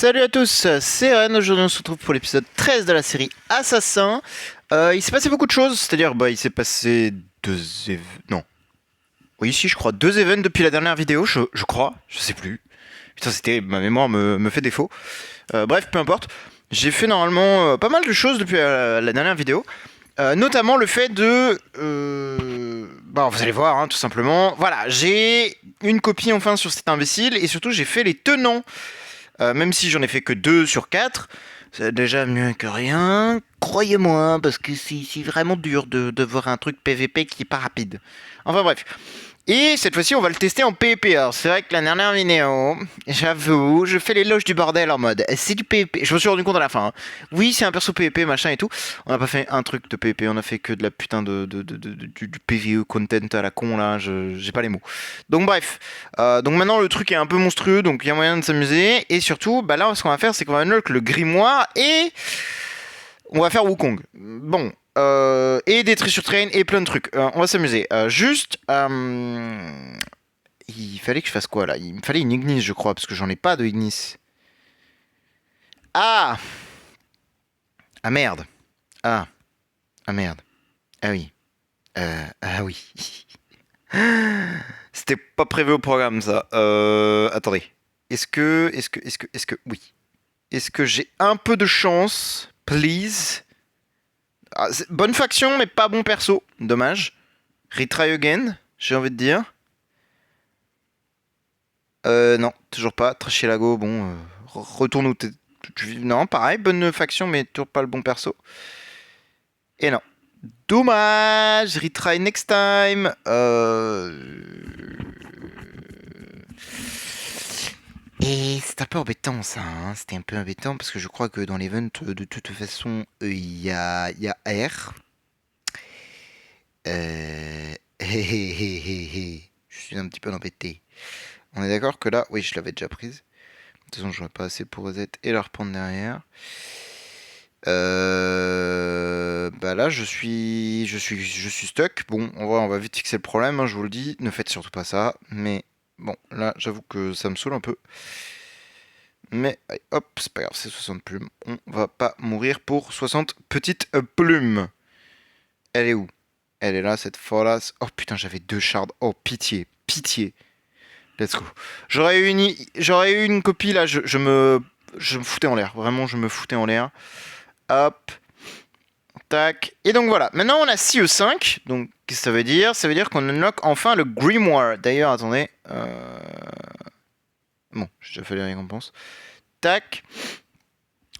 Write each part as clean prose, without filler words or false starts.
Salut à tous, c'est Ren. Aujourd'hui on se retrouve pour l'épisode 13 de la série Assassin. Il s'est passé beaucoup de choses, c'est-à-dire il s'est passé non. Oui, si, je crois deux events depuis la dernière vidéo, je crois, je sais plus. Putain, ma mémoire me fait défaut. Bref, peu importe. J'ai fait normalement pas mal de choses depuis la dernière vidéo. Notamment le fait de... vous allez voir, hein, tout simplement. Voilà, j'ai une copie enfin sur cet imbécile, et surtout j'ai fait les tenants. Même si j'en ai fait que 2 sur 4, c'est déjà mieux que rien. Croyez-moi, parce que c'est vraiment dur de voir un truc PVP qui est pas rapide. Enfin bref. Et cette fois-ci, on va le tester en PvP. Alors, c'est vrai que la dernière vidéo, j'avoue, je fais l'éloge du bordel en mode c'est du PvP. Je me suis rendu compte à la fin. Hein. Oui, c'est un perso PvP, machin et tout. On n'a pas fait un truc de PvP, on a fait que de la putain du PvE content à la con là. J'ai pas les mots. Donc, bref. Donc, maintenant, le truc est un peu monstrueux, donc il y a moyen de s'amuser. Et surtout, là, ce qu'on va faire, c'est qu'on va unlock le grimoire et on va faire Wukong. Bon, et des treasure train et plein de trucs. On va s'amuser. Il fallait que je fasse quoi là? Il me fallait une Ignis, je crois, parce que j'en ai pas de Ignis. Ah! Ah merde. Ah. Ah merde. Ah oui. Ah oui. C'était pas prévu au programme ça. Attendez. Oui. Est-ce que j'ai un peu de chance? Please. Bonne faction, mais pas bon perso. Dommage. Retry again, j'ai envie de dire. Non, toujours pas. Trashielago, bon, retourne où t'es. Non, pareil, bonne faction, mais toujours pas le bon perso. Et non. Dommage, retry next time. Et c'est un peu embêtant ça, hein. C'était un peu embêtant parce que je crois que dans l'event, de toute façon, il y a R. Je suis un petit peu embêté. On est d'accord que là, oui, je l'avais déjà prise. De toute façon, j'aurais pas assez pour reset et la reprendre derrière. Là, je suis stuck. Bon, on va vite fixer le problème, hein, je vous le dis. Ne faites surtout pas ça. Mais bon, là, j'avoue que ça me saoule un peu. Mais allez, hop, c'est pas grave, c'est 60 plumes. On va pas mourir pour 60 petites plumes. Elle est où? Elle est là, cette folasse. Oh putain, j'avais 2 shards. Oh, pitié, pitié. Let's go. J'aurais eu une copie là, je me foutais en l'air. Vraiment, je me foutais en l'air. Hop. Tac. Et donc voilà. Maintenant, on a CE5. Donc, qu'est-ce que ça veut dire? Ça veut dire qu'on unlock enfin le Grimoire. D'ailleurs, attendez. Bon, j'ai déjà fait les récompenses. Tac.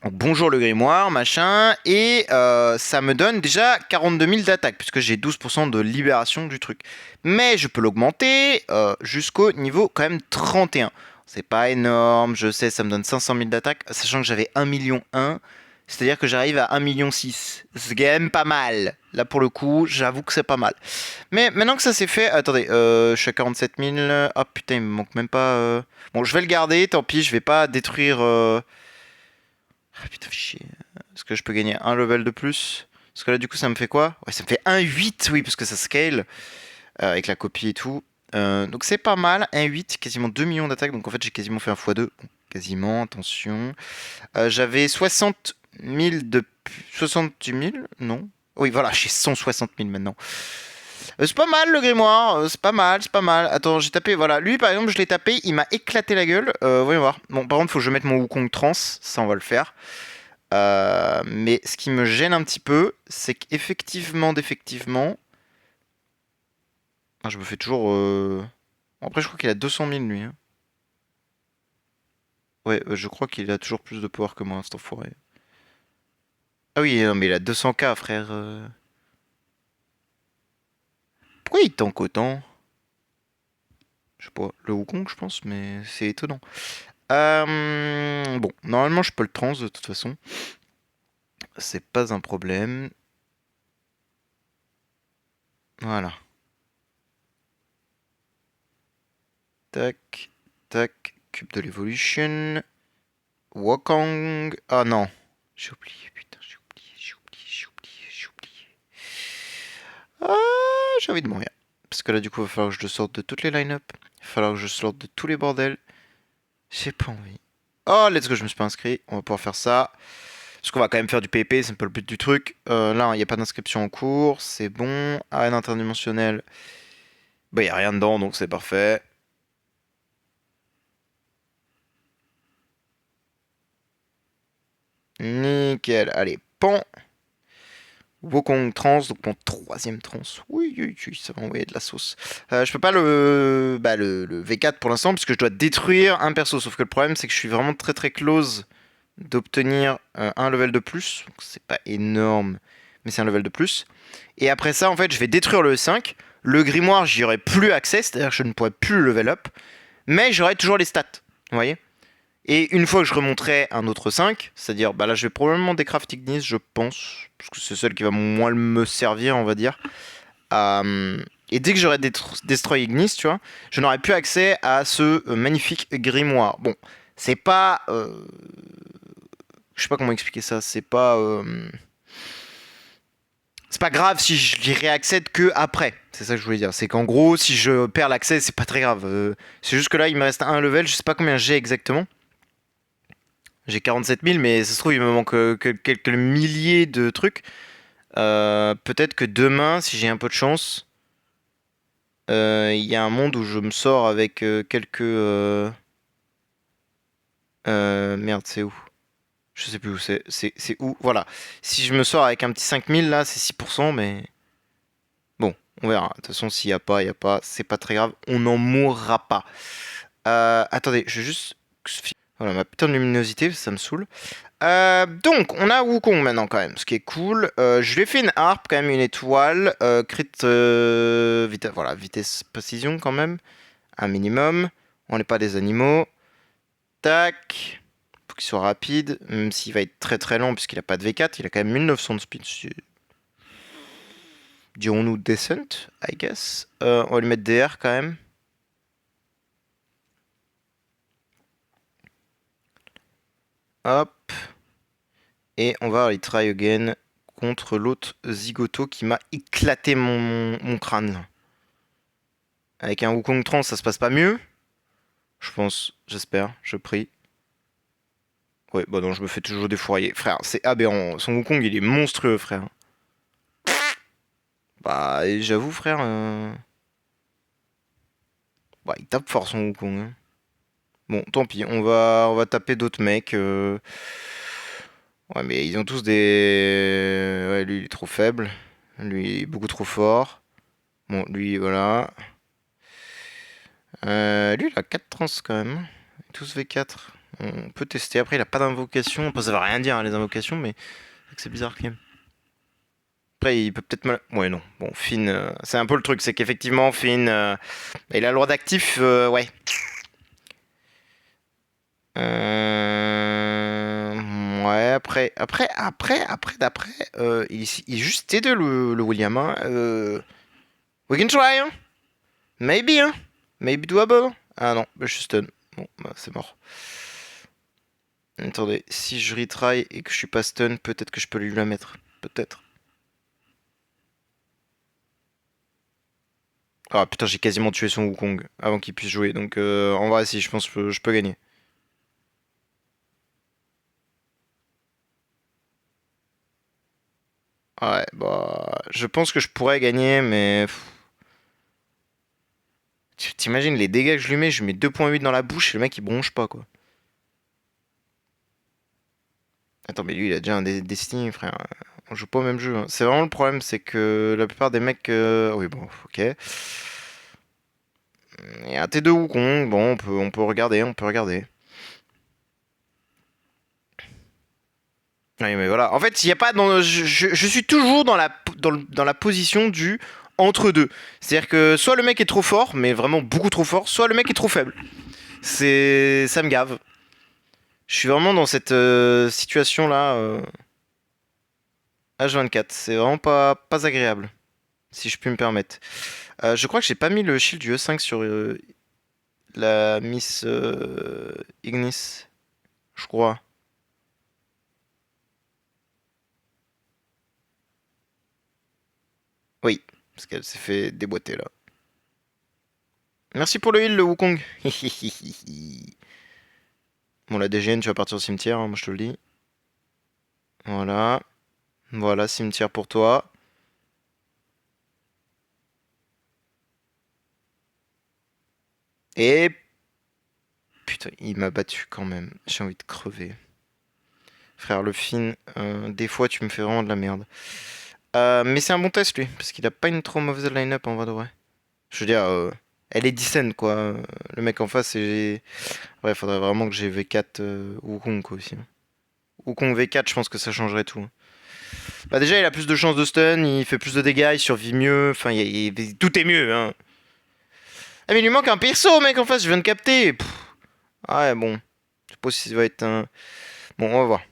Donc, bonjour le grimoire, machin, et ça me donne déjà 42 000 d'attaque, puisque j'ai 12% de libération du truc. Mais je peux l'augmenter jusqu'au niveau quand même 31. C'est pas énorme, je sais, ça me donne 500 000 d'attaque, sachant que j'avais 1 million 1, c'est-à-dire que j'arrive à 1 million 6. C'est quand même pas mal. Là pour le coup, j'avoue que c'est pas mal. Mais maintenant que ça c'est fait, attendez, je suis à 47 000, ah putain, il me manque même pas... Bon, je vais le garder, tant pis, je vais pas détruire... Ah putain, chier. Est-ce que je peux gagner un level de plus? Parce que là, du coup, ça me fait quoi? Ouais, ça me fait 1,8, oui, parce que ça scale avec la copie et tout. Donc c'est pas mal, 1,8, quasiment 2 millions d'attaques. Donc en fait, j'ai quasiment fait un x2. Bon, quasiment, attention. J'avais 60 000 de... 68 000? Non. Oui, voilà, j'ai 160 000 maintenant. C'est pas mal le grimoire, c'est pas mal, c'est pas mal. Attends, j'ai tapé, voilà. Lui, par exemple, je l'ai tapé, il m'a éclaté la gueule. Voyons voir. Bon, par contre, faut que je mette mon Wukong trans, ça on va le faire. Mais ce qui me gêne un petit peu, c'est d'effectivement... Ah, je me fais toujours... Bon, après, je crois qu'il a 200 000, lui. Hein. Ouais, je crois qu'il a toujours plus de pouvoir que moi, cet enfoiré. Ah oui, non, mais il a 200K, frère. Pourquoi il tank autant? Je sais pas, le Wukong, je pense, mais c'est étonnant. Bon, normalement, je peux le trans, de toute façon. C'est pas un problème. Voilà. Tac, tac, cube de l'évolution. Wukong. Ah non. J'ai oublié, putain, j'ai oublié. Ah, j'ai envie de mourir. Parce que là, du coup, il va falloir que je sorte de toutes les line-up. Il va falloir que je sorte de tous les bordels. J'ai pas envie. Oh, let's go, je me suis pas inscrit. On va pouvoir faire ça. Parce qu'on va quand même faire du PvP, c'est un peu le but du truc. Là, il n'y a pas d'inscription en cours, c'est bon. Arène interdimensionnelle. Bah, il n'y a rien dedans, donc c'est parfait. Nickel. Allez, pan. Wukong trans, donc mon troisième trans. Oui, oui, oui, ça va envoyer de la sauce. Je peux pas le V4 pour l'instant, parce que je dois détruire un perso. Sauf que le problème, c'est que je suis vraiment très très close d'obtenir un level de plus. Donc c'est pas énorme, mais c'est un level de plus. Et après ça, en fait, je vais détruire le E5. Le grimoire, j'y aurai plus accès, c'est-à-dire que je ne pourrai plus le level up. Mais j'aurai toujours les stats. Vous voyez? Et une fois que je remonterai un autre 5, c'est-à-dire, bah là je vais probablement décraft Ignis, je pense, parce que c'est celle qui va moins me servir, on va dire. Et dès que j'aurai Destroy Ignis, tu vois, je n'aurai plus accès à ce magnifique grimoire. Bon, c'est pas... je sais pas comment expliquer ça, c'est pas... c'est pas grave si j'y réaccède que après. C'est ça que je voulais dire. C'est qu'en gros, si je perds l'accès, c'est pas très grave. C'est juste que là, il me reste un level, je sais pas combien j'ai exactement. J'ai 47 000, mais ça se trouve, il me manque quelques milliers de trucs. Peut-être que demain, si j'ai un peu de chance, il y a un monde où je me sors avec quelques... merde, c'est où? Je sais plus où c'est. C'est où? Voilà. Si je me sors avec un petit 5000, là, c'est 6%, mais... Bon, on verra. De toute façon, s'il n'y a pas, il n'y a pas. C'est pas très grave. On n'en mourra pas. Attendez, je vais juste... Voilà, ma putain de luminosité, ça me saoule. Donc, on a Wukong maintenant quand même, ce qui est cool. Je lui ai fait une harpe, quand même, une étoile. Crit, voilà, vitesse, précision quand même, un minimum. On n'est pas des animaux. Tac. Faut qu'il soit rapide, même s'il va être très très lent puisqu'il a pas de V4. Il a quand même 1900 de speed. Dirons-nous decent, I guess. On va lui mettre DR quand même. Hop. Et on va aller try again contre l'autre Zigoto qui m'a éclaté mon crâne. Avec un Wukong trans, ça se passe pas mieux. Je pense, j'espère, je prie. Ouais, bah non, je me fais toujours défourailler. Frère, c'est aberrant. Son Wukong, il est monstrueux, frère. Bah, j'avoue, frère. Bah, il tape fort son Wukong, hein. Bon, tant pis, on va taper d'autres mecs. Ouais, mais ils ont tous des... Ouais, lui, il est trop faible. Lui, il est beaucoup trop fort. Bon, lui, voilà. Lui, il a 4 trans quand même. Tous V4. On peut tester. Après, il a pas d'invocation. Ça veut rien dire, hein, les invocations, mais c'est bizarre quand même. Après, il peut peut-être mal... Ouais, non. Bon, Finn, c'est un peu le truc. C'est qu'effectivement, Finn, il a le droit d'actif, ouais. Ouais, d'après, il est juste T2 le William, hein. We can try, hein. Maybe, hein. Maybe doable. Ah non, bah, je suis stun. Bon, bah, c'est mort. Attendez, si je retry et que je suis pas stun, peut-être que je peux lui la mettre. Peut-être. Ah putain, j'ai quasiment tué son Wukong avant qu'il puisse jouer. Donc en vrai, si, je pense que je peux gagner. Ouais, bah... Je pense que je pourrais gagner, mais... T'imagines les dégâts que je lui mets 2,8 dans la bouche et le mec il bronche pas, quoi. Attends, mais lui il a déjà un Destiny, frère. On joue pas au même jeu, hein. C'est vraiment le problème, c'est que la plupart des mecs... Oui, bon, ok. Et un T2 Wukong, bon, on peut regarder, on peut regarder. Oui, mais voilà. En fait, il y a pas dans, je suis toujours dans la position du entre deux. C'est-à-dire que soit le mec est trop fort, mais vraiment beaucoup trop fort, soit le mec est trop faible. Ça me gave. Je suis vraiment dans cette situation là, H24. C'est vraiment pas agréable, si je puis me permettre. Je crois que j'ai pas mis le shield du E5 sur la Miss Ignis, je crois. Oui, parce qu'elle s'est fait déboîter là. Merci pour le heal, le Wukong. Bon, la DGN, tu vas partir au cimetière, hein, moi je te le dis. Voilà. Voilà, cimetière pour toi. Et... Putain, il m'a battu quand même. J'ai envie de crever. Frère, le Finn, des fois tu me fais vraiment de la merde. Mais c'est un bon test lui, parce qu'il a pas une trop mauvaise line-up en vrai de vrai. Je veux dire, elle est decent quoi. Le mec en face, c'est. Ouais, faudrait vraiment que j'ai V4 Wukong quoi aussi, hein. Wukong V4, je pense que ça changerait tout, hein. Bah, déjà, il a plus de chances de stun, il fait plus de dégâts, il survit mieux. Enfin, tout est mieux, hein. Ah, mais il lui manque un perso, mec, en face, je viens de capter. Pff. Ah, ouais, bon. Je sais pas si ça va être un. Bon, on va voir.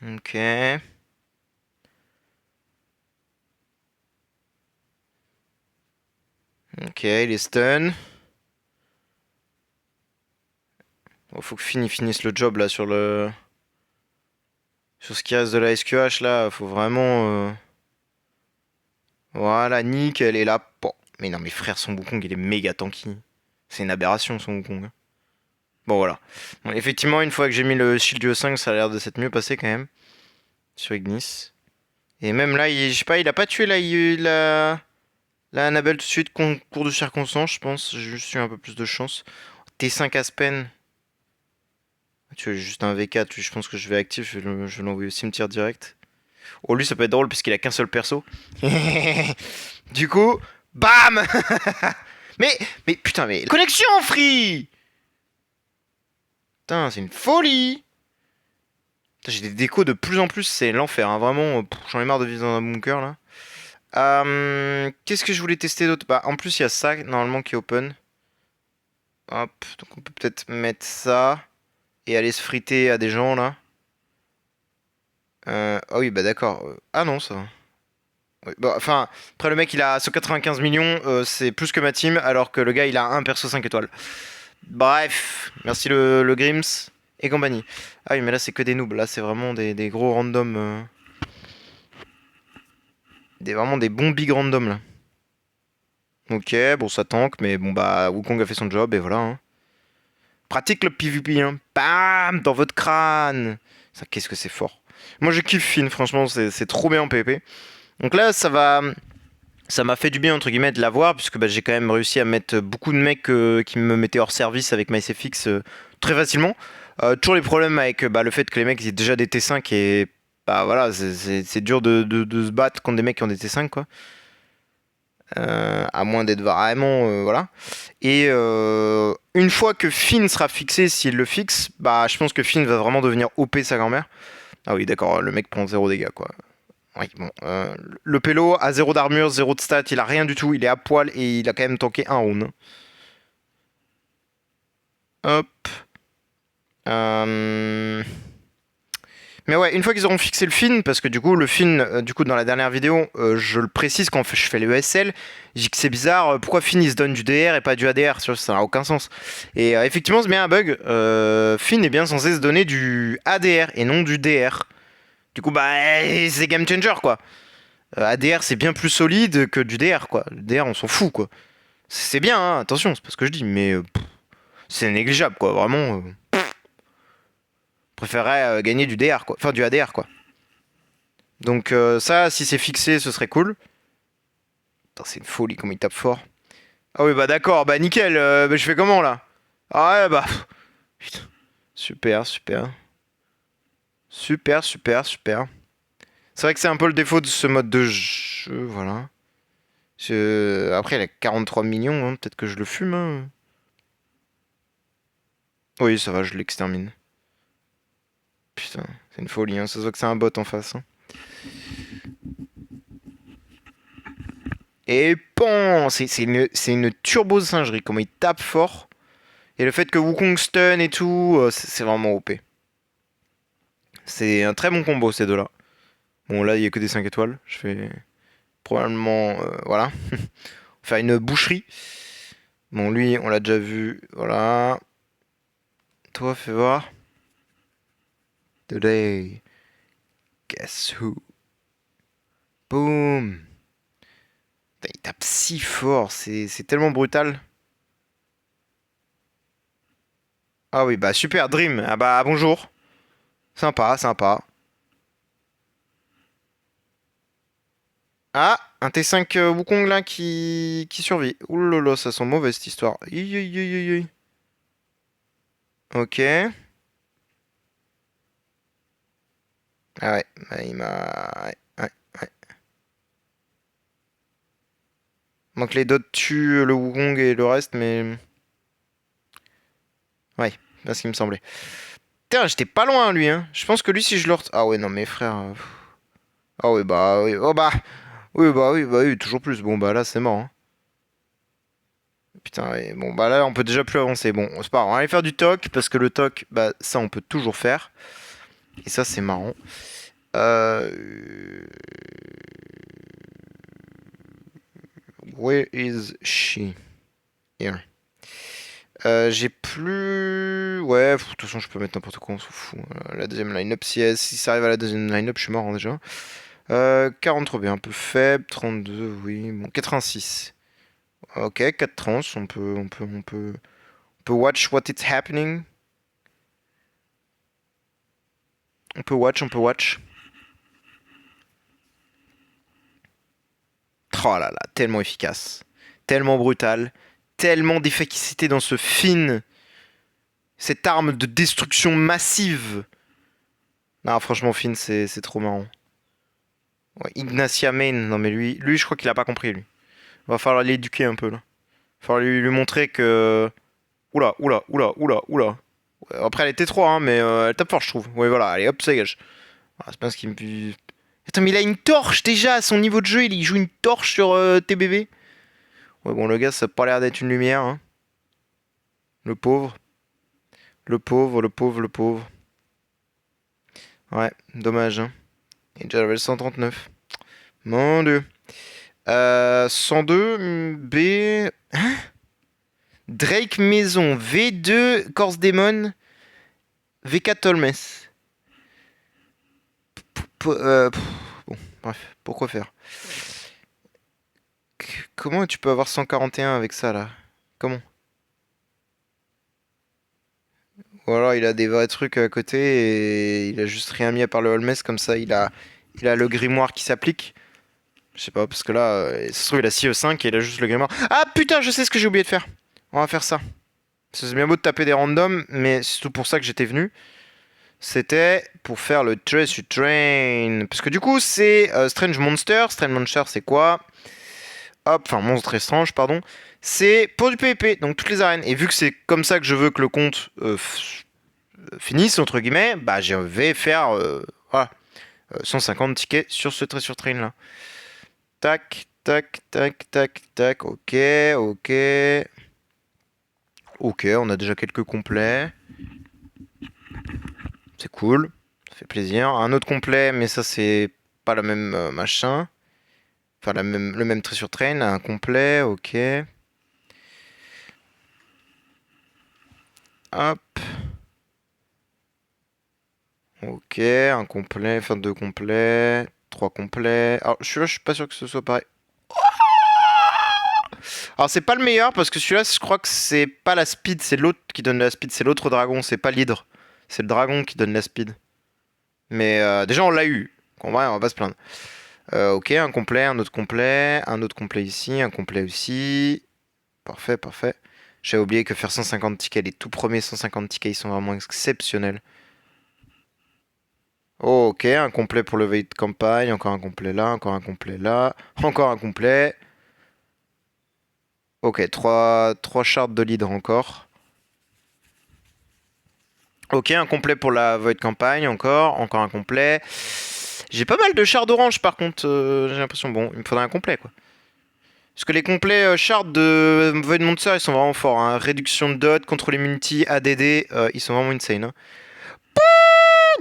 Ok. Ok, il est stun. Oh, faut que Finn il finisse le job là sur le. Sur ce qui reste de la SQH là. Faut vraiment. Voilà, Nick, elle est là. Bon. Mais non, mais frère, son Wukong il est méga tanky. C'est une aberration son Wukong, hein. Bon, voilà. Bon, effectivement, une fois que j'ai mis le shield du 5 ça a l'air de s'être mieux passé quand même. Sur Ignis. Et même là, je sais pas, il a pas tué la Annabelle tout de suite, concours de circonstances, je pense. J'ai juste eu un peu plus de chance. T5 Aspen. Tu as juste un V4, lui, je pense que je vais actif, je vais l'envoyer au cimetière direct. Oh, lui, ça peut être drôle puisqu'il a qu'un seul perso. Du coup, bam. mais, mais putain, mais. Connexion free. Putain, c'est une folie. J'ai des décos de plus en plus, c'est l'enfer, hein. Vraiment, j'en ai marre de vivre dans un bunker là. Qu'est-ce que je voulais tester d'autre? Bah, en plus, il y a ça normalement qui est open. Hop, donc on peut peut-être mettre ça et aller se friter à des gens là. Ah oui, bah d'accord. Ah non, ça va. Oui, bah, enfin, après le mec il a 195 millions, c'est plus que ma team, alors que le gars il a un perso 5 étoiles. Bref, merci le Grims et compagnie. Ah oui, mais là c'est que des noobs, là c'est vraiment des gros randoms. Vraiment des bons big randoms là. Ok, bon ça tank, mais bon bah Wukong a fait son job et voilà, hein. Pratique le PvP, hein. Bam dans votre crâne. Ça, qu'est-ce que c'est fort. Moi je kiffe Finn, franchement c'est trop bien en PvP. Donc là ça m'a fait du bien entre guillemets de l'avoir puisque bah, j'ai quand même réussi à mettre beaucoup de mecs qui me mettaient hors service avec MySFX très facilement. Toujours les problèmes avec bah, le fait que les mecs ils aient déjà des T5 et bah voilà c'est dur de se battre contre des mecs qui ont des T5 quoi. À moins d'être vraiment voilà. Et une fois que Finn sera fixé, s'il le fixe, bah je pense que Finn va vraiment devenir OP sa grand-mère. Ah oui d'accord, le mec prend 0 dégâts quoi. Oui, bon. Le pélo a 0 d'armure, 0 de stats, il a rien du tout, il est à poil et il a quand même tanké un round. Hop. Euh, Mais ouais, une fois qu'ils auront fixé le Finn, parce que du coup, le Finn, du coup, dans la dernière vidéo, je le précise quand je fais le ESL, je dis que c'est bizarre, pourquoi Finn il se donne du DR et pas du ADR, ça n'a aucun sens. Et effectivement, c'est bien un bug, Finn est bien censé se donner du ADR et non du DR. Du coup, bah, c'est game changer quoi. ADR c'est bien plus solide que du DR quoi. Le DR on s'en fout quoi. C'est bien, hein, attention, c'est pas ce que je dis, mais c'est négligeable quoi, vraiment. Préférerais gagner du DR quoi, enfin du ADR quoi. Donc ça, si c'est fixé, ce serait cool. Putain, c'est une folie comme il tape fort. Ah oui, bah d'accord, bah nickel, bah, je fais comment là? Ah ouais, bah. Putain. Super, super. Super, super, super. C'est vrai que c'est un peu le défaut de ce mode de jeu, voilà. Après, il a 43 millions, hein, peut-être que je le fume, hein. Oui, ça va, je l'extermine. Putain, c'est une folie, hein. Ça se voit que c'est un bot en face, hein. Et pan, c'est une turbo singerie, comment il tape fort. Et le fait que Wukong stun et tout, c'est vraiment OP. C'est un très bon combo ces deux-là. Bon là il y a que des 5 étoiles. Je fais probablement voilà. Faire une boucherie. Bon lui on l'a déjà vu. Voilà. Toi fais voir. Today. Guess who? Boom. Putain, il tape si fort, c'est tellement brutal. Ah oui, bah super, Dream. Ah bah bonjour. Sympa, sympa. Ah, un T5 Wukong là qui survit. Ouh là là, ça sent mauvais cette histoire. Aïe, aïe, aïe, aïe, aïe. Ok. Ah ouais, bah, il m'a... Ouais, ouais, ouais. Donc les dots tuent le Wukong et le reste, mais... Ouais, c'est pas ce qui me semblait. Putain, j'étais pas loin lui, hein. Je pense que lui, si je le... Ah ouais, non mais frère... Ah oui, bah oui. Oh bah... Oui, oui, toujours plus. Bon bah là, c'est mort, hein. Putain, ouais. Bon bah là, on peut déjà plus avancer. Bon, c'est pas grave, on va aller faire du toc, parce que le toc, bah ça, on peut toujours faire. Et ça, c'est marrant. Euh... Where is she? Here. J'ai plus... Ouais, de toute façon, je peux mettre n'importe quoi, on s'en fout. La deuxième line-up, si ça arrive à la deuxième line-up, je suis mort, hein, déjà. 43 bien, un peu faible. 32, oui. Bon, 86. Ok, 4 trans, on peut watch what is happening. On peut watch. Oh là là, tellement efficace. Tellement brutal. Tellement d'efficacité dans ce Finn. Cette arme de destruction massive. Non, franchement, Finn, c'est trop marrant. Ouais, Ignacia Main, non mais lui, je crois qu'il a pas compris, lui. Va falloir l'éduquer un peu, là. Va falloir lui montrer que... Oula, oula, oula, oula, oula. Ouais, après, elle était 3, hein, mais elle tape fort, je trouve. Ouais, voilà, allez, hop, ça dégage. Ah, c'est pas ce qui me... Attends, mais il a une torche, déjà, à son niveau de jeu, il joue une torche sur TBB. Ouais, bon, le gars, ça a pas l'air d'être une lumière, hein. Le pauvre. Le pauvre, le pauvre, le pauvre. Ouais, dommage, hein. Il est déjà level 139. Mon dieu. 102, B... Drake Maison, V2, Corse Demon, V4 Tolmes. Bon, bref, pourquoi faire? Comment tu peux avoir 141 avec ça, là? Comment? Ou alors il a des vrais trucs à côté et il a juste rien mis à part le Holmes, comme ça il a le grimoire qui s'applique. Je sais pas, parce que là, ça se trouve il a 6 5 et il a juste le grimoire. Ah putain, je sais ce que j'ai oublié de faire. On va faire ça. C'est bien beau de taper des randoms, mais c'est tout pour ça que j'étais venu. C'était pour faire le Treasure Train. Parce que du coup, c'est Strange Monster. Strange Monster, c'est quoi? Hop, enfin, monstre étrange, pardon. C'est pour du PvP, donc toutes les arènes. Et vu que c'est comme ça que je veux que le compte finisse, entre guillemets, bah je vais faire voilà, 150 tickets sur ce Treasure Train là. Tac, tac, tac, tac, tac. Ok, ok. Ok, on a déjà quelques complets. C'est cool. Ça fait plaisir. Un autre complet, mais ça, c'est pas la même machin. Enfin, le même trait sur train. Un complet, ok. Hop. Ok, un complet, enfin deux complets. Trois complets. Alors, celui-là, je suis pas sûr que ce soit pareil. Alors, c'est pas le meilleur parce que celui-là, je crois que c'est pas la speed, c'est l'autre qui donne la speed. C'est l'autre dragon, c'est pas l'hydre. C'est le dragon qui donne la speed. Mais déjà, on l'a eu. En vrai, on va pas se plaindre. Ok, un autre complet ici, un complet aussi. Parfait, parfait. J'avais oublié que faire 150 tickets, les tout premiers 150 tickets, ils sont vraiment exceptionnels. Oh, ok, un complet pour le veille de campagne, encore un complet là, encore un complet là, encore un complet. Ok, trois charts de leader encore. Ok, un complet pour la Void Campagne, encore un complet. J'ai pas mal de shards d'orange par contre, j'ai l'impression. Bon, il me faudrait un complet quoi. Parce que les complets shards de Void Monster, ils sont vraiment forts, hein. Réduction de dot, contrôle immunity, ADD, ils sont vraiment insane, hein.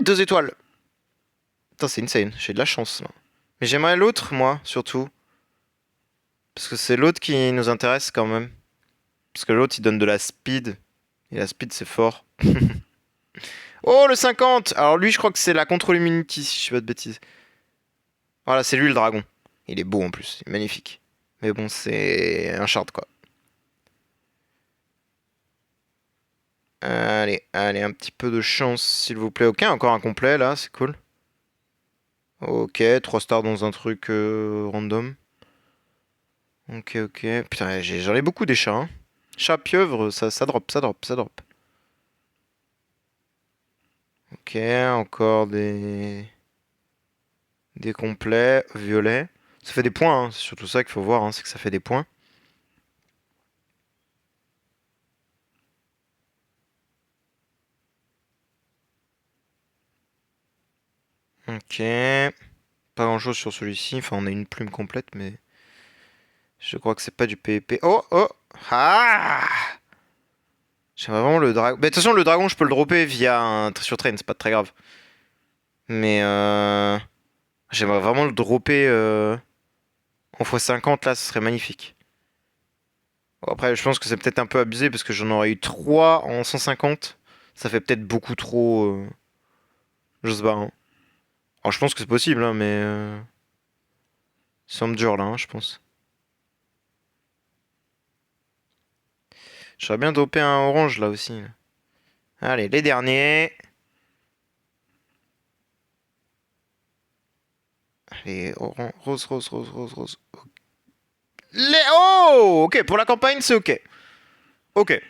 2 étoiles. Putain, c'est insane, j'ai de la chance là. Mais j'aimerais l'autre, moi, surtout. Parce que c'est l'autre qui nous intéresse quand même. Parce que l'autre, il donne de la speed. Et la speed, c'est fort. Oh, le 50! Alors lui, je crois que c'est la Control Immunity, si je dis pas de bêtises. Voilà, c'est lui le dragon. Il est beau en plus, il est magnifique. Mais bon, c'est un shard quoi. Allez, allez, un petit peu de chance, s'il vous plaît. Ok, encore un complet là, c'est cool. Ok, 3 stars dans un truc random. Ok, ok. Putain, j'en ai beaucoup des chats. Hein. Chat, pieuvre, ça drop, ça drop, ça drop. Ok, encore des complets, violets. Ça fait des points, hein. C'est surtout ça qu'il faut voir, hein, c'est que ça fait des points. Ok. Pas grand chose sur celui-ci. Enfin, on a une plume complète, mais je crois que c'est pas du PvP. Oh, oh! Ah! J'aimerais vraiment le dragon. Mais de toute façon, le dragon, je peux le dropper via un sur train, c'est pas très grave. Mais j'aimerais vraiment le dropper en x50 là, ce serait magnifique. Bon, après, je pense que c'est peut-être un peu abusé parce que j'en aurais eu 3 en 150. Ça fait peut-être beaucoup trop. Je sais pas. Hein. Alors, je pense que c'est possible, hein, mais ça me dure là, hein, je pense. J'aurais bien dropé un orange là aussi. Là. Allez, les derniers. Allez, rose, rose, rose, rose, rose. Oh! Ok, pour la campagne, c'est ok. Ok.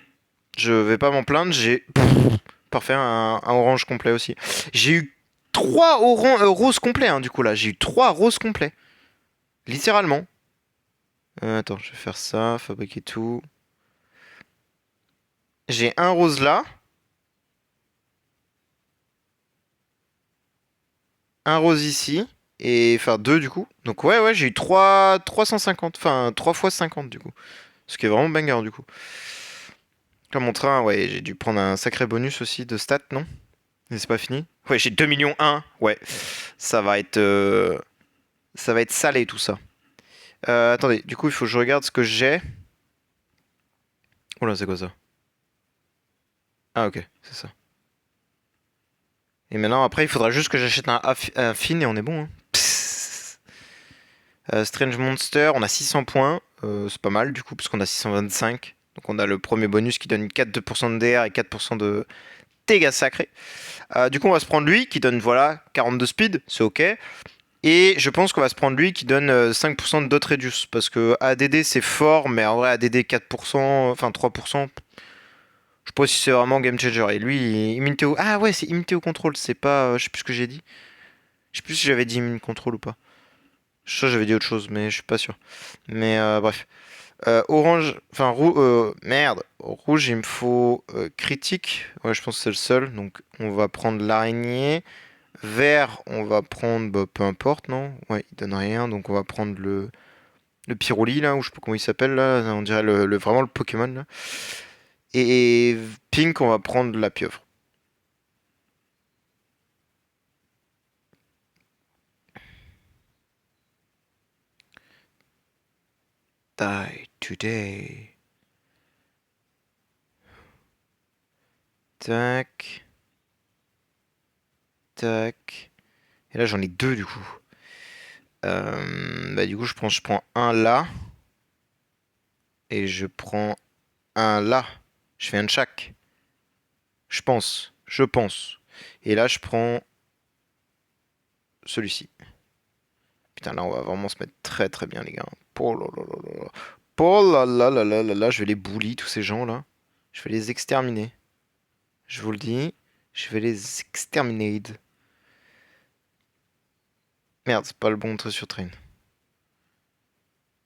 Je vais pas m'en plaindre, j'ai... Parfait, un orange complet aussi. J'ai eu 3 roses complets, hein, du coup, là. J'ai eu 3 roses complets. Littéralement. Attends, je vais faire ça, fabriquer tout. J'ai un rose là. Un rose ici. Et... Enfin, 2 du coup. Donc ouais, ouais, j'ai eu 350. Enfin, 3 fois 50 du coup. Ce qui est vraiment banger, du coup. Comme mon train, ouais, j'ai dû prendre un sacré bonus aussi de stats, non? Mais c'est pas fini? Ouais, j'ai 2 millions 1. Ouais. Ça va être... Ça va être salé tout ça. Attendez, du coup, il faut que je regarde ce que j'ai. Oula, c'est quoi ça? Ah, ok, c'est ça. Et maintenant, après, il faudra juste que j'achète un fin et on est bon. Hein. Strange Monster, on a 600 points. C'est pas mal du coup, parce qu'on a 625. Donc on a le premier bonus qui donne 4% de DR et 4% de dégâts sacrés. Du coup, on va se prendre lui qui donne voilà 42 speed, c'est ok. Et je pense qu'on va se prendre lui qui donne 5% de dot reduce. Parce que ADD c'est fort, mais en vrai ADD 4%, enfin 3%, je sais pas si c'est vraiment game changer. Et lui, immunité au... Ah ouais, c'est immunité au contrôle, c'est pas... je sais plus ce que j'ai dit. Je sais plus si j'avais dit immune contrôle ou pas. Je sais que j'avais dit autre chose, mais je suis pas sûr. Mais bref. Orange... Enfin, merde. Rouge, il me faut critique. Ouais, je pense que c'est le seul. Donc, on va prendre l'araignée. Vert, on va prendre... Bah, peu importe, non? Ouais, il donne rien. Donc, on va prendre le Pyroli, là, ou je sais pas comment il s'appelle, là. On dirait vraiment le Pokémon, là. Et pink, on va prendre la pieuvre. Die today. Tac. Tac. Et là, j'en ai 2 du coup. Bah, du coup, je prends un là. Et je prends un là. Je fais un de chaque. Je pense. Je pense. Et là, je prends celui-ci. Putain, là, on va vraiment se mettre très très bien, les gars. Oh là là là là. Oh là là là là là là. Je vais les bully, tous ces gens-là. Je vais les exterminer. Je vous le dis. Je vais les exterminer. Merde, c'est pas le bon trait sur train.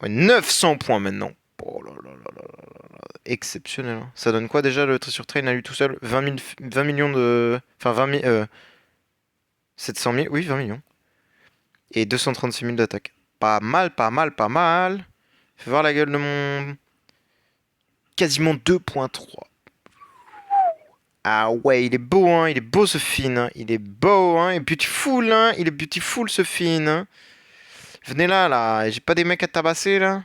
Ouais, 900 points maintenant. Oh là là là là là. Exceptionnel. Hein. Ça donne quoi déjà le trait sur train à lui tout seul 20 millions de... Enfin 20 000... 700 000... Oui, 20 millions. Et 236 000 d'attaque. Pas mal, pas mal, pas mal. Fais voir la gueule de mon... Quasiment 2.3. Ah ouais, il est beau, hein. Il est beau ce fin. Hein. Il est beau, hein. Il est beautiful, hein. Il est beautiful ce fin. Hein. Venez là, là. J'ai pas des mecs à tabasser, là.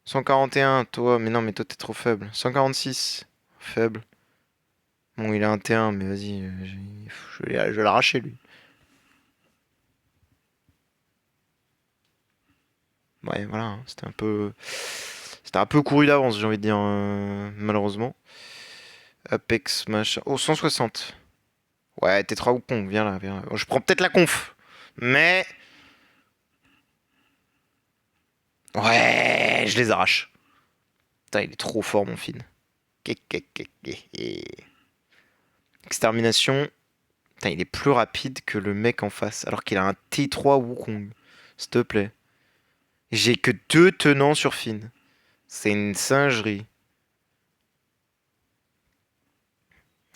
141, toi. Mais non, mais toi, t'es trop faible. 146. Faible. Bon, il a un T1, mais vas-y, je vais l'arracher, lui. Ouais, voilà, hein, c'était un peu... C'était un peu couru d'avance, j'ai envie de dire, malheureusement. Apex, machin... Oh, 160. Ouais, T3 ou Kong, viens là, viens là. Bon, je prends peut-être la conf. Mais... Ouais, je les arrache. Putain, il est trop fort, mon film. Extermination. Putain, il est plus rapide que le mec en face, alors qu'il a un T3 Wukong. S'il te plaît. J'ai que deux tenants sur Finn. C'est une singerie.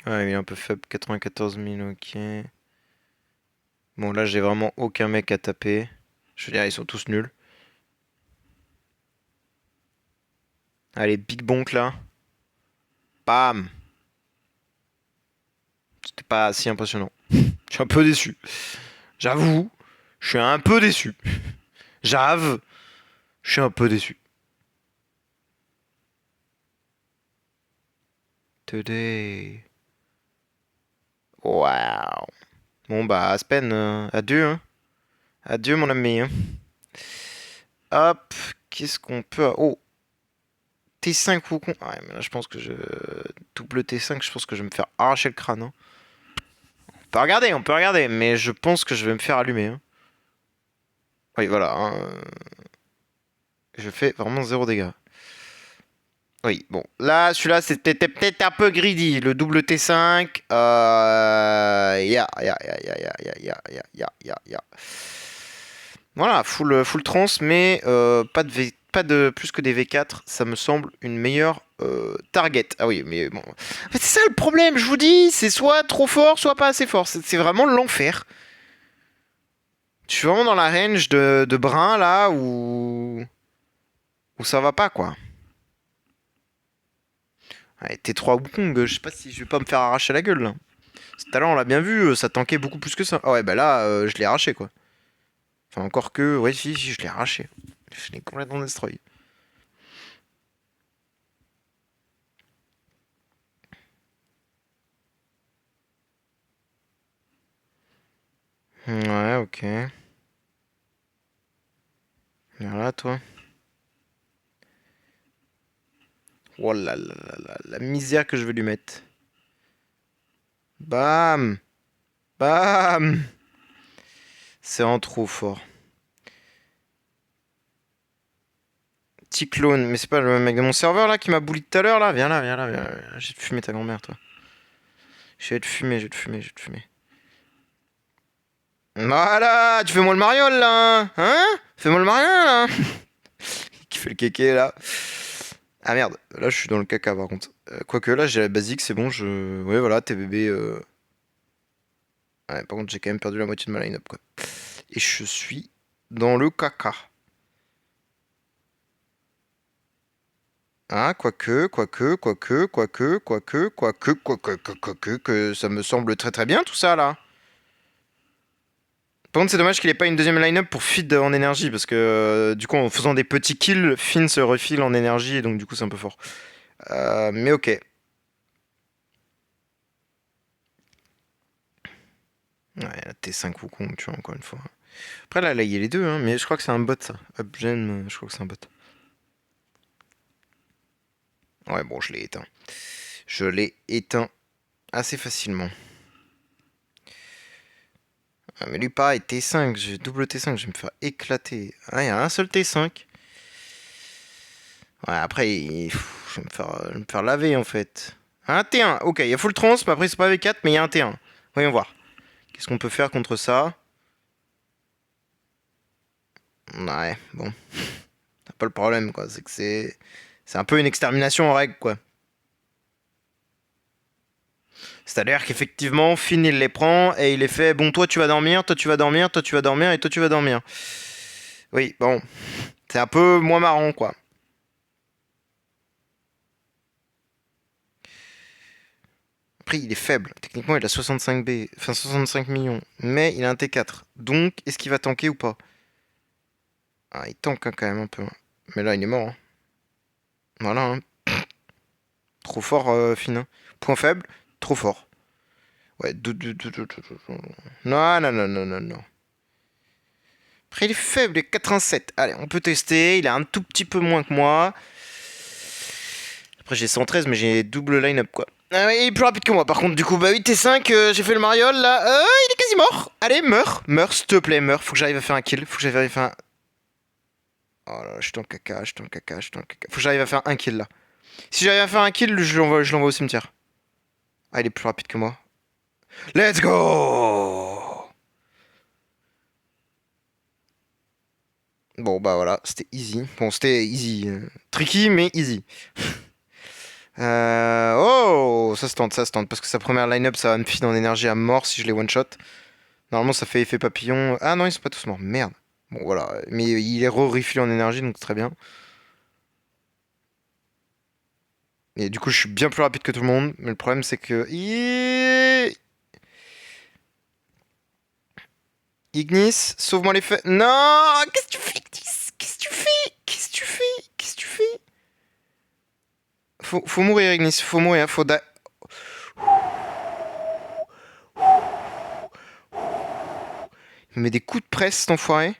Ouais, il est un peu faible, 94 000, ok. Bon, là, j'ai vraiment aucun mec à taper. Je veux dire, ils sont tous nuls. Allez, Big Bonk, là. Bam! C'était pas si impressionnant. Je suis un peu déçu. J'avoue, je suis un peu déçu. J'avoue, je suis un peu déçu. Today. Waouh. Bon, bah, Aspen, adieu, hein. Adieu, mon ami, hein. Hop, qu'est-ce qu'on peut... Oh, T5 Wukong. Ouais, mais là, je pense que je... Double T5, je pense que je vais me faire arracher le crâne, hein. On peut regarder, mais je pense que je vais me faire allumer, hein. Oui, voilà, hein. Je fais vraiment zéro dégâts. Oui, bon. Là, celui-là, c'était peut-être un peu greedy. Le double T5. Voilà, full trans, mais pas de plus que des V4. Ça me semble une meilleure target. Ah oui, mais bon. En fait, c'est ça le problème, je vous dis. C'est soit trop fort, soit pas assez fort. C'est vraiment l'enfer. Je suis vraiment dans la range de brun, là, où ça va pas, quoi. Ouais, T3 Wukong, je sais pas si je vais pas me faire arracher la gueule là. Tout à l'heure on l'a bien vu, ça tankait beaucoup plus que ça. Ah ouais, bah là, je l'ai arraché quoi. Enfin, encore que, ouais, si, je l'ai arraché. Je l'ai complètement destroy. Ouais, ok. Voilà, toi. Oh là là là là, la misère que je vais lui mettre. Bam! Bam! C'est en trop fort. Cyclone, mais c'est pas le mec de mon serveur là qui m'a bully tout à l'heure là? Viens là, viens là, viens là. Je vais te fumer ta grand-mère, toi. Je vais te fumer, je vais te fumer, je vais te fumer. Voilà, tu fais moi le mariole là, hein? Fais-moi le mariole là. Qui fait le kéké là. Ah merde, là je suis dans le caca par contre. Quoique là j'ai la basique, c'est bon, je... Ouais voilà, TBB... Ouais, par contre j'ai quand même perdu la moitié de ma line-up quoi. Et je suis dans le caca. Hein, quoique, que ça me semble très très bien tout ça là. Par contre c'est dommage qu'il ait pas une deuxième line-up pour feed en énergie, parce que du coup en faisant des petits kills, Finn se refile en énergie, et donc du coup c'est un peu fort. Mais ok. Ouais, la T5 Wukong, tu vois, encore une fois. Après, là, il y a les deux, hein, mais je crois que c'est un bot, ça. Upgen, je crois que c'est un bot. Ouais, bon, je l'ai éteint. Je l'ai éteint assez facilement. Ah, mais lui, pareil, T5, j'ai double T5, je vais me faire éclater. Ah, il y a un seul T5. Ouais, après, je vais me faire laver, en fait. Un T1, ok, il y a full trans, mais après, c'est pas V4, mais il y a un T1. Voyons voir. Qu'est-ce qu'on peut faire contre ça? Ouais, bon. C'est pas le problème, quoi. C'est que c'est un peu une extermination en règle, quoi. C'est-à-dire qu'effectivement, Finn il les prend et il les fait bon, toi tu vas dormir, toi tu vas dormir, toi tu vas dormir et toi tu vas dormir. Oui, bon, c'est un peu moins marrant quoi. Après, il est faible. Techniquement, il a 65 B, enfin 65 millions, mais il a un T4. Donc, est-ce qu'il va tanker ou pas? Ah, il tank hein, quand même un peu. Mais là, il est mort, hein. Voilà, hein. Trop fort, Finn, hein. Point faible, Trop fort. Ouais, non, non, non, non, non, non. Après, il est faible, il est 87. Allez, on peut tester. Il est un tout petit peu moins que moi. Après, j'ai 113, mais j'ai double line-up, quoi. Ah ouais, il est plus rapide que moi, par contre, du coup. Bah oui, T5, j'ai fait le mariole, là. Il est quasi mort. Allez, meurs. Meurs, s'il te plaît, meurs. Faut que j'arrive à faire un kill. Faut que j'arrive à faire un... Oh là là, je suis dans le caca, je suis dans le caca, je suis dans le caca. Faut que j'arrive à faire un kill, là. Si j'arrive à faire un kill, je l'envoie au cimetière. Ah, il est plus rapide que moi. Let's go! Bon, bah voilà, c'était easy. Bon, c'était easy. Tricky, mais easy. Oh, ça se tente, ça se tente. Parce que sa première line-up, ça va me filer en énergie à mort si je les one-shot. Normalement, ça fait effet papillon. Ah non, ils sont pas tous morts. Merde. Bon, voilà. Mais il est re-refilé en énergie, donc très bien. Et du coup, je suis bien plus rapide que tout le monde. Mais le problème, c'est que... Ignis, sauve-moi les faits. Non! Qu'est-ce que tu fais, Ignis? Qu'est-ce que tu fais? Qu'est-ce que tu fais? Qu'est-ce que tu fais? Faut mourir, Ignis. Faut mourir. Faut die. Il me met des coups de presse, cet enfoiré.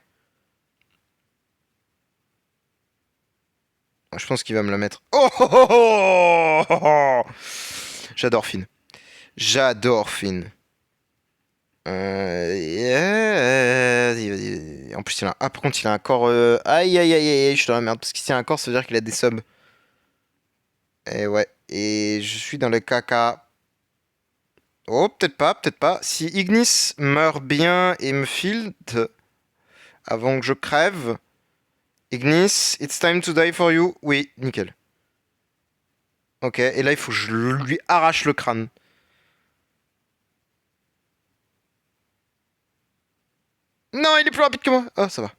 Je pense qu'il va me la mettre. Oh, oh, oh, oh, oh. J'adore Finn. J'adore Finn. Vas-y, vas-y. En plus, il a un... Ah, par contre, il a un corps... Aïe, aïe, aïe, aïe, je suis dans la merde. Parce qu'il a un corps, ça veut dire qu'il a des subs. Et ouais. Et je suis dans le caca. Oh, peut-être pas, peut-être pas. Si Ignis meurt bien et me field avant que je crève... Ignis, it's time to die for you. Oui, nickel. Ok, et là, il faut que je lui arrache le crâne. Non, il est plus rapide que moi. Ah, ça va.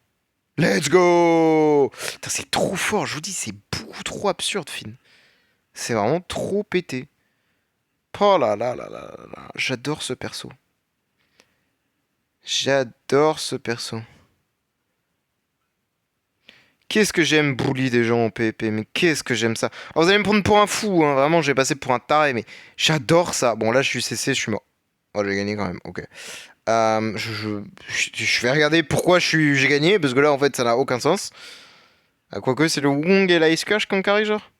Let's go! Putain, c'est trop fort, je vous dis, c'est beaucoup trop absurde, Finn. C'est vraiment trop pété. Oh là là là là là là. J'adore ce perso. J'adore ce perso. Qu'est-ce que j'aime bully des gens en PvP, mais qu'est-ce que j'aime ça. Alors, vous allez me prendre pour un fou, hein. Vraiment, j'ai passé pour un taré, mais j'adore ça. Bon, là, je suis CC, je suis mort. Oh, j'ai gagné quand même, ok. Je vais regarder pourquoi j'ai gagné, parce que là, en fait, ça n'a aucun sens. Ah, quoique, c'est le Wong et la Ice Crash qui ont carry, genre.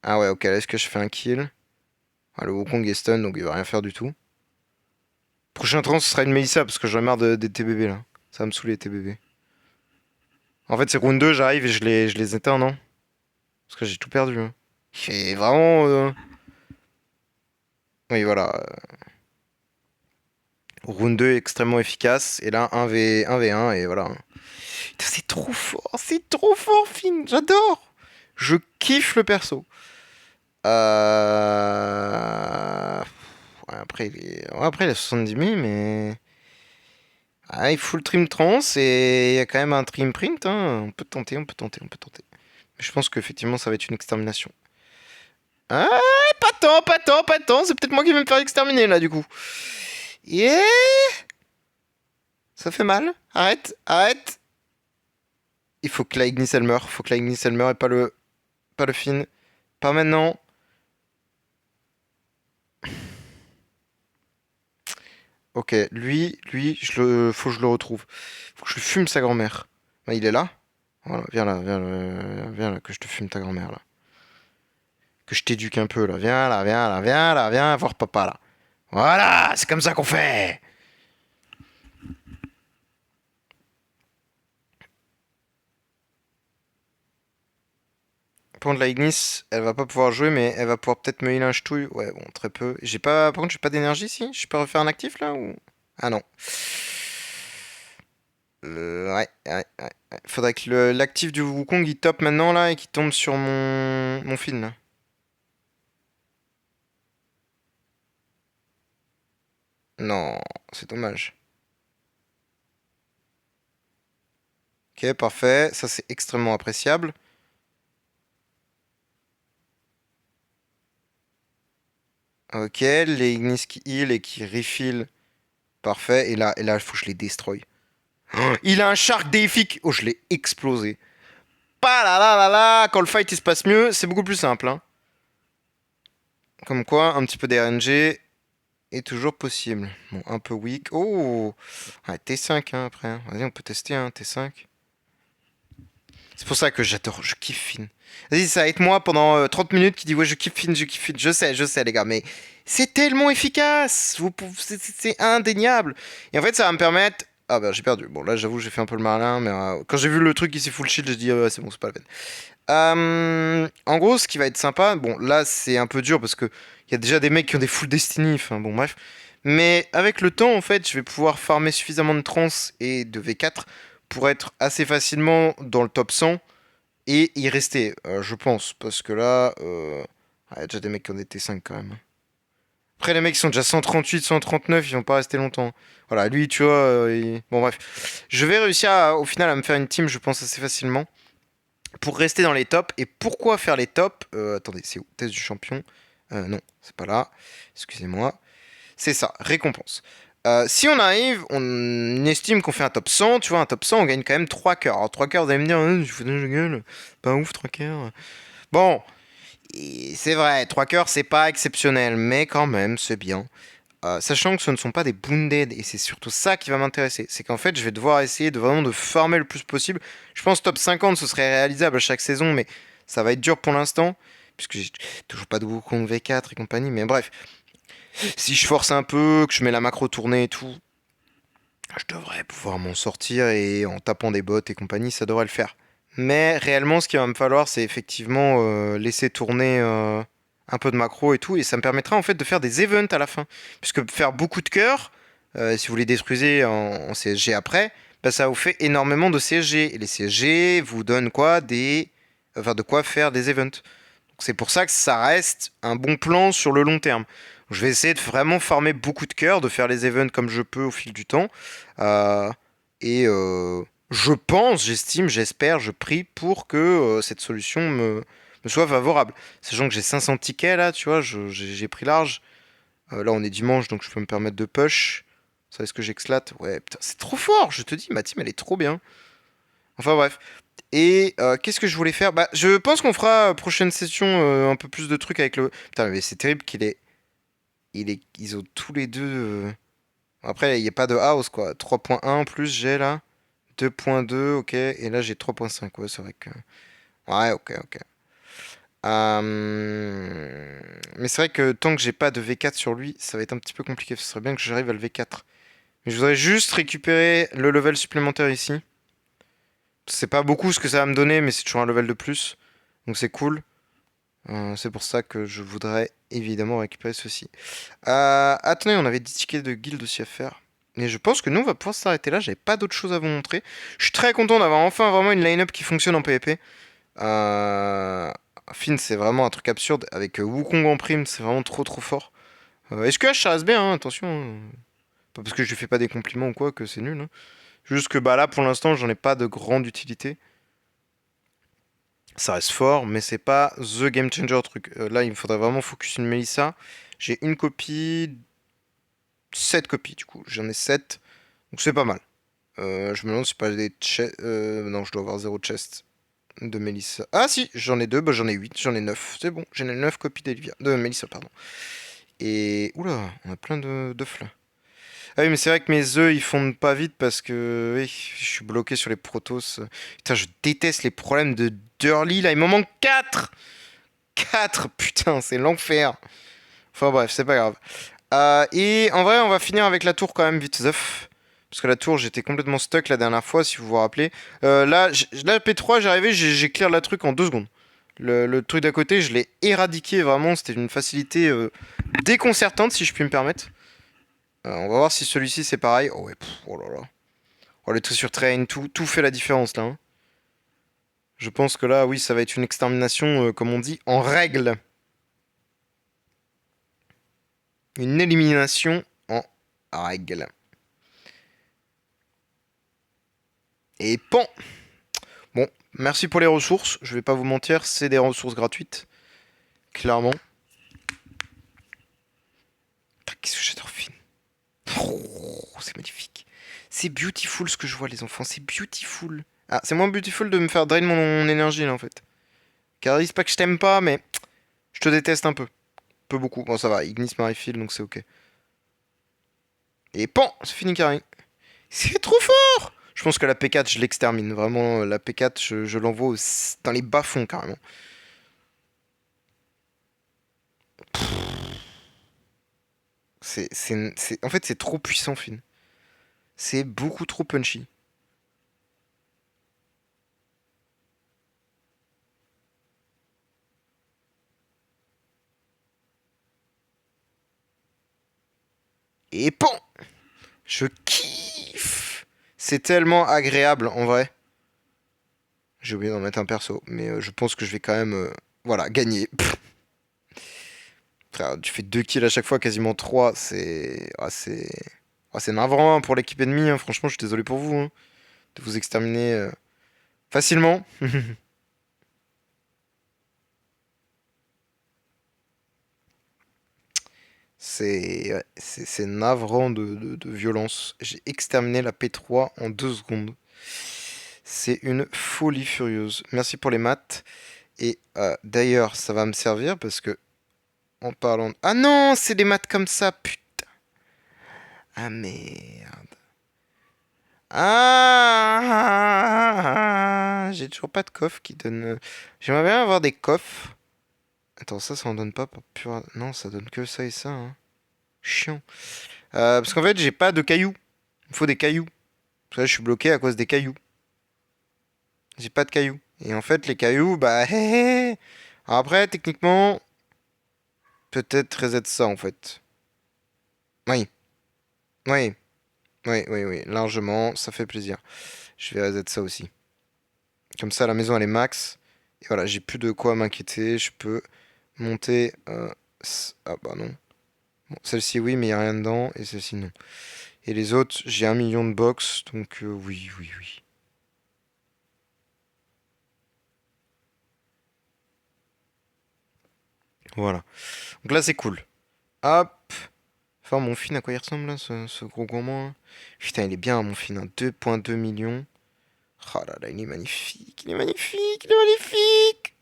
Ah ouais, ok, là, est-ce que je fais un kill? Ah, le Wukong est stun, donc il va rien faire du tout. Prochain trans, ce sera une Melissa, parce que j'en ai marre des TBB, là. Ça va me saouler, les TBB. En fait, c'est round 2, j'arrive et je les éteins, non? Parce que j'ai tout perdu, hein. C'est vraiment... Oui, voilà. Round 2 extrêmement efficace, et là, 1v1, et voilà. Putain, c'est trop fort, Finn, j'adore! Je kiffe le perso. Ouais, après, il a 70 000, mais... Ah, il faut le trim trans et il y a quand même un trim print, hein. On peut tenter, on peut tenter, on peut tenter. Mais je pense qu'effectivement, ça va être une extermination. Ah, pas tant, pas tant, pas tant. C'est peut-être moi qui vais me faire exterminer, là, du coup. Yeah. Ça fait mal. Arrête, arrête. Il faut que la Ignis, elle meure. Faut que la Ignis, elle meure et pas le Finn. Pas maintenant. Ok, faut que je le retrouve. Faut que je fume sa grand-mère. Bah, il est là. Voilà, viens là, que je te fume ta grand-mère, là. Que je t'éduque un peu, là. Viens là, viens là, viens là, viens voir papa, là. Voilà, c'est comme ça qu'on fait. Par contre, la Ignis, elle va pas pouvoir jouer, mais elle va pouvoir peut-être me heal un ch'touille. Ouais, bon, très peu. J'ai pas... Par contre, j'ai pas d'énergie, si? Je peux refaire un actif, là, ou... Ah non. Ouais. Faudrait que l'actif du Wukong, il top maintenant, là, et qu'il tombe sur mon fil, là. Non, c'est dommage. Ok, parfait. Ça, c'est extrêmement appréciable. Ok, les Ignis qui heal et qui refill. Parfait. Et là, il faut que je les destroy. Oh, il a un Shark déifique. Oh, je l'ai explosé. Pas là là là là. Quand le fight il se passe mieux, c'est beaucoup plus simple, hein. Comme quoi, un petit peu d'RNG est toujours possible. Bon, un peu weak. Oh! Ouais, T5 hein, après, hein. Vas-y, on peut tester un T5. C'est pour ça que j'adore, je kiffe Finn. Vas-y, ça va être moi pendant 30 minutes qui dit ouais, je kiffe Finn, je kiffe Finn. Je sais, les gars, mais c'est tellement efficace. C'est indéniable. Et en fait, ça va me permettre. Ah bah, j'ai perdu. Bon, là, j'avoue, j'ai fait un peu le malin, mais quand j'ai vu le truc ici full shield, j'ai dit ouais, c'est bon, c'est pas la peine. En gros, ce qui va être sympa, bon, là, c'est un peu dur parce que il y a déjà des mecs qui ont des full destiny. Enfin, bon, bref. Mais avec le temps, en fait, je vais pouvoir farmer suffisamment de trans et de V4 pour être assez facilement dans le top 100 et y rester, je pense. Parce que là, il y a déjà des mecs qui ont des T5 quand même. Après, les mecs qui sont déjà 138, 139, ils vont pas rester longtemps. Voilà, lui, tu vois, bon bref. Je vais réussir au final à me faire une team, je pense, assez facilement. Pour rester dans les tops. Et pourquoi faire les tops? Attendez, c'est où? Test du champion. Non, c'est pas là. Excusez-moi. C'est ça, récompense. Si on arrive, on estime qu'on fait un top 100, tu vois, un top 100, on gagne quand même 3 cœurs. Alors 3 cœurs, vous allez me dire, je fous de gueule, pas ouf 3 cœurs. Bon, c'est vrai, 3 cœurs, c'est pas exceptionnel, mais quand même, c'est bien. Sachant que ce ne sont pas des wounded, et c'est surtout ça qui va m'intéresser. C'est qu'en fait, je vais devoir essayer de vraiment de farmer le plus possible. Je pense top 50, ce serait réalisable à chaque saison, mais ça va être dur pour l'instant, puisque j'ai toujours pas de Wukong V4 et compagnie, mais bref. Si je force un peu, que je mets la macro tournée et tout, je devrais pouvoir m'en sortir et en tapant des bots et compagnie, ça devrait le faire. Mais réellement, ce qu'il va me falloir, c'est effectivement laisser tourner un peu de macro et tout, et ça me permettra en fait de faire des events à la fin. Puisque faire beaucoup de cœurs, si vous les détruisez en CSG après, bah, ça vous fait énormément de CSG. Et les CSG vous donnent quoi enfin, de quoi faire des events. C'est pour ça que ça reste un bon plan sur le long terme. Je vais essayer de vraiment farmer beaucoup de cœurs, de faire les events comme je peux au fil du temps. Euh, et je pense, j'estime, j'espère, je prie pour que cette solution me soit favorable. Sachant que j'ai 500 tickets là, tu vois, j'ai pris large. Là on est dimanche donc je peux me permettre de push. Ça est-ce que j'exclate? Ouais, putain, c'est trop fort, je te dis, ma team elle est trop bien. Enfin bref. Et qu'est-ce que je voulais faire? Bah, je pense qu'on fera prochaine session un peu plus de trucs avec le. Putain, mais c'est terrible ils ont tous les deux. Après, il n'y a pas de house quoi. 3.1 plus j'ai là. 2.2, ok. Et là, j'ai 3.5. Ouais, c'est vrai que. Ouais, ok, ok. Mais c'est vrai que tant que j'ai pas de V4 sur lui, ça va être un petit peu compliqué. Ce serait bien que j'arrive à le V4. Mais je voudrais juste récupérer le level supplémentaire ici. C'est pas beaucoup ce que ça va me donner, mais c'est toujours un level de plus. Donc c'est cool. C'est pour ça que je voudrais évidemment récupérer ceci. Attendez, on avait 10 tickets de guild aussi à faire. Mais je pense que nous, on va pouvoir s'arrêter là. J'avais pas d'autre chose à vous montrer. Je suis très content d'avoir enfin vraiment une line-up qui fonctionne en PvP. Euh... Finn, c'est vraiment un truc absurde. Avec Wukong en prime, c'est vraiment trop trop fort. SQH, ça reste bien, hein, attention. Pas parce que je lui fais pas des compliments ou quoi que c'est nul. Hein. Juste que bah là, pour l'instant, j'en ai pas de grande utilité. Ça reste fort, mais c'est pas the game changer truc. Là, il me faudrait vraiment focus une Melissa. J'ai une copie, 7 copies du coup. J'en ai 7, donc c'est pas mal. Je me demande si pas des chests. Non, je dois avoir 0 chest de Melissa. Ah si, j'en ai 2, bah, j'en ai 8, j'en ai 9. C'est bon, j'ai 9 copies d'Elvia. De Melissa, pardon. Et. Oula, on a plein d'œufs là. Ah oui, mais c'est vrai que mes œufs ils fondent pas vite parce que oui, je suis bloqué sur les protos. Putain, je déteste les problèmes de d'early là. Il m'en manque 4. 4, putain, c'est l'enfer. Enfin bref, c'est pas grave. Et en vrai, on va finir avec la tour quand même vite zeuf. Parce que la tour, j'étais complètement stuck la dernière fois, si vous vous rappelez. Là, P3, j'arrivais, j'ai clear la truc en 2 secondes. Le truc d'à côté, je l'ai éradiqué vraiment. C'était une facilité déconcertante, si je puis me permettre. On va voir si celui-ci c'est pareil. Oh ouais, oh là là. Oh, le sur train, tout fait la différence là. Hein. Je pense que là, oui, ça va être une extermination, comme on dit, en règle. Une élimination en règle. Et pan. Bon, merci pour les ressources. Je vais pas vous mentir, c'est des ressources gratuites. Clairement. Qu'est-ce que j'adore Finn. Oh, c'est magnifique. C'est beautiful ce que je vois les enfants. C'est beautiful. Ah, c'est moins beautiful de me faire drain mon énergie là en fait. Car c'est pas que je t'aime pas, mais je te déteste un peu. peu beaucoup. Bon, ça va, Ignis Marefield, donc c'est ok. Et pan, c'est fini carré. C'est trop fort! Je pense que la P4, je l'extermine. Vraiment, la P4, je l'envoie dans les bas-fonds, carrément. En fait, c'est trop puissant, Finn. C'est beaucoup trop punchy. Et pan! Je kiffe! C'est tellement agréable, en vrai. J'ai oublié d'en mettre un perso, mais je pense que je vais quand même, voilà, gagner. Frère, tu fais 2 kills à chaque fois, quasiment 3. C'est navrant hein, pour l'équipe ennemie. Hein. Franchement, je suis désolé pour vous. Hein, de vous exterminer facilement. C'est navrant de violence. J'ai exterminé la P3 en 2 secondes. C'est une folie furieuse. Merci pour les maths. Et d'ailleurs, ça va me servir parce que en parlant... Ah non, c'est des maths comme ça, putain. Ah merde. Ah, j'ai toujours pas de coffre qui donne. J'aimerais bien avoir des coffres. Attends, ça en donne pas pour pur. Non, ça donne que ça et ça. Hein. Chiant. Parce qu'en fait, j'ai pas de cailloux. Il me faut des cailloux. Parce que là, je suis bloqué à cause des cailloux. J'ai pas de cailloux. Et en fait, les cailloux, bah, hé, hé. Alors après, techniquement, peut-être reset ça en fait. Oui, oui, oui, largement, ça fait plaisir. Je vais reset ça aussi. Comme ça, la maison elle est max. Et voilà, j'ai plus de quoi m'inquiéter. Je peux monter. Ah bah non. Bon, celle-ci oui, mais il n'y a rien dedans. Et celle-ci non. Et les autres, j'ai 1 million de box. Donc oui, oui, oui. Voilà. Donc là, c'est cool. Hop. Enfin, mon fin, à quoi il ressemble là, ce gros gourmand là. Putain, il est bien, mon fin. Hein. 2,2 millions. Oh là là, il est magnifique. Il est magnifique. Il est magnifique.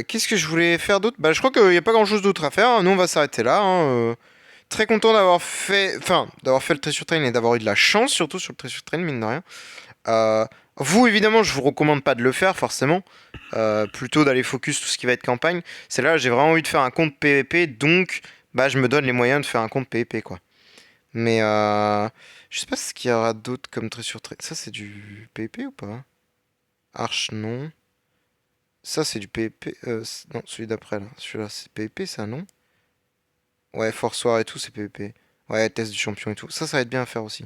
Qu'est-ce que je voulais faire d'autre? Bah, je crois qu'il n'y a pas grand-chose d'autre à faire. Hein. Nous, on va s'arrêter là. Hein. Très content d'avoir fait le Treasure Train et d'avoir eu de la chance, surtout sur le Treasure Train, mine de rien. Euh, Vous, évidemment, je vous recommande pas de le faire, forcément. Plutôt d'aller focus tout ce qui va être campagne. C'est là, j'ai vraiment envie de faire un compte PvP, donc, bah, je me donne les moyens de faire un compte PvP, quoi. Mais, je sais pas ce qu'il y aura d'autre comme Treasure Train. Ça, c'est du PvP ou pas? Arche, non. Ça, c'est du PvP. Non, celui d'après, là. Celui-là, c'est PvP, ça, non? Ouais, Force War et tout, c'est PvP. Ouais, test du champion et tout. Ça va être bien à faire aussi.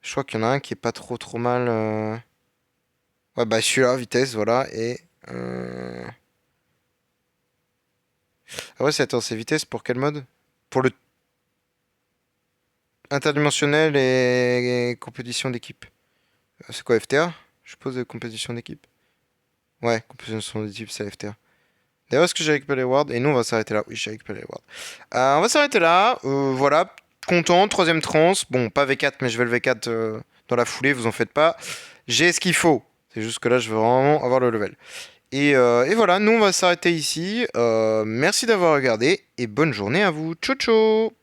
Je crois qu'il y en a un qui est pas trop mal. Ouais, bah celui-là, vitesse, voilà. Et. Ah ouais, c'est vitesse pour quel mode? Pour le interdimensionnel et compétition d'équipe. C'est quoi, FTA? Je suppose compétition d'équipe. Ouais, compétition d'équipe, c'est FTA. D'ailleurs, est-ce que j'ai récupéré les wards? Et nous, on va s'arrêter là. Oui, j'ai récupéré les wards. On va s'arrêter là. Voilà. Content. Troisième trans. Bon, pas V4, mais je vais le V4 dans la foulée, vous en faites pas. J'ai ce qu'il faut. C'est juste que là, je veux vraiment avoir le level. Et voilà, nous, on va s'arrêter ici. Merci d'avoir regardé et bonne journée à vous. Ciao, ciao!